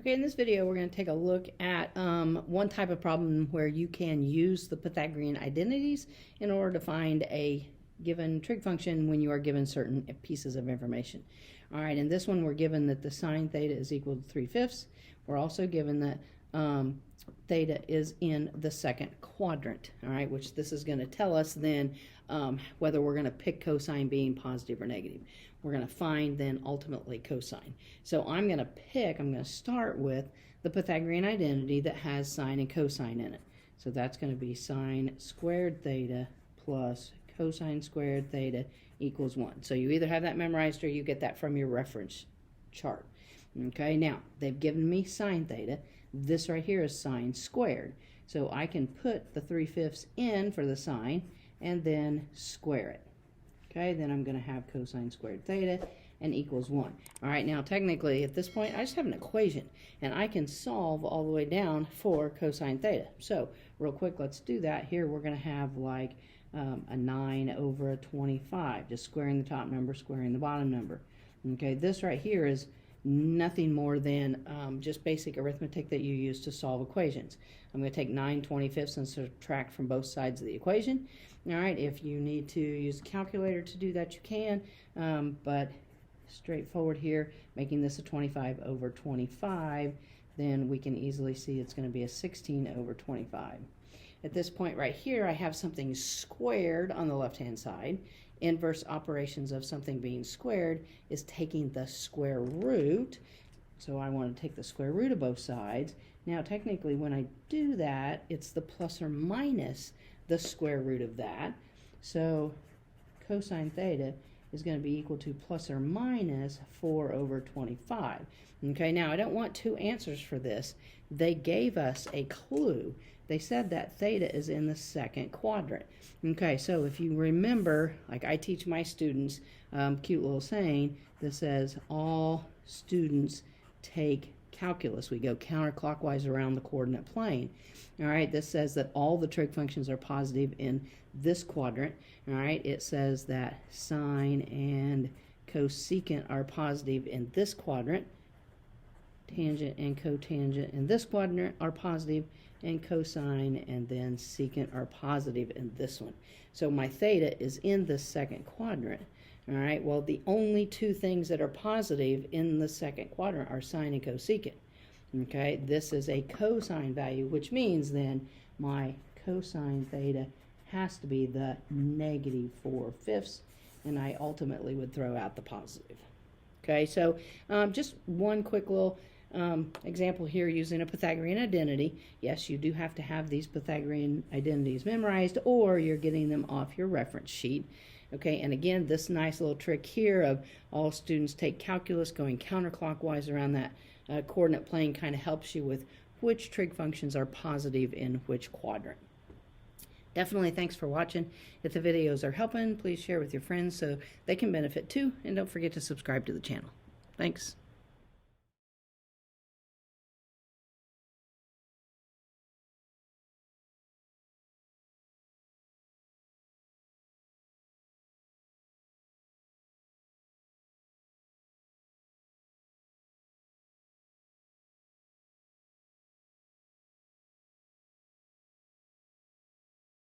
Okay, in this video we're going to take a look at one type of problem where you can use the Pythagorean identities in order to find a given trig function when you are given certain pieces of information. All right, in this one we're given that the sine theta is equal to 3/5. We're also given that theta is in the second quadrant, all right, which this is going to tell us then whether we're going to pick cosine being positive or negative. We're going to find then ultimately cosine. So I'm going to start with the Pythagorean identity that has sine and cosine in it. So that's going to be sine squared theta plus cosine squared theta equals 1. So you either have that memorized or you get that from your reference chart. Okay, now they've given me sine theta. This right here is sine squared. So I can put the 3/5 in for the sine and then square it. Okay, then I'm going to have cosine squared theta and equals 1. All right, now technically at this point I just have an equation and I can solve all the way down for cosine theta. So real quick, let's do that. Here we're going to have like a 9 over a 25, just squaring the top number, squaring the bottom number. Okay, this right here is nothing more than just basic arithmetic that you use to solve equations. I'm going to take 9/25 and subtract from both sides of the equation. All right, if you need to use a calculator to do that, you can, but straightforward here, making this a 25 over 25, then we can easily see it's going to be a 16 over 25. At this point right here, I have something squared on the left-hand side. Inverse operations of something being squared is taking the square root. So I want to take the square root of both sides. Now technically when I do that, it's the plus or minus the square root of that. So cosine theta is going to be equal to plus or minus 4 over 25. Okay, now I don't want two answers for this. They gave us a clue. They said that theta is in the second quadrant. Okay, so if you remember, like I teach my students, cute little saying that says all students take calculus. We go counterclockwise around the coordinate plane. All right, this says that all the trig functions are positive in this quadrant. All right, it says that sine and cosecant are positive in this quadrant. Tangent and cotangent in this quadrant are positive, and cosine and then secant are positive in this one. So my theta is in the second quadrant. All right, well, the only two things that are positive in the second quadrant are sine and cosecant. Okay, this is a cosine value, which means then my cosine theta has to be the negative 4/5, and I ultimately would throw out the positive. Okay, so just one quick little example here using a Pythagorean identity. Yes, you do have to have these Pythagorean identities memorized, or you're getting them off your reference sheet. Okay, and again, this nice little trick here of all students take calculus, going counterclockwise around that coordinate plane kind of helps you with which trig functions are positive in which quadrant. Definitely thanks for watching. If the videos are helping, please share with your friends so they can benefit too, and don't forget to subscribe to the channel. Thanks.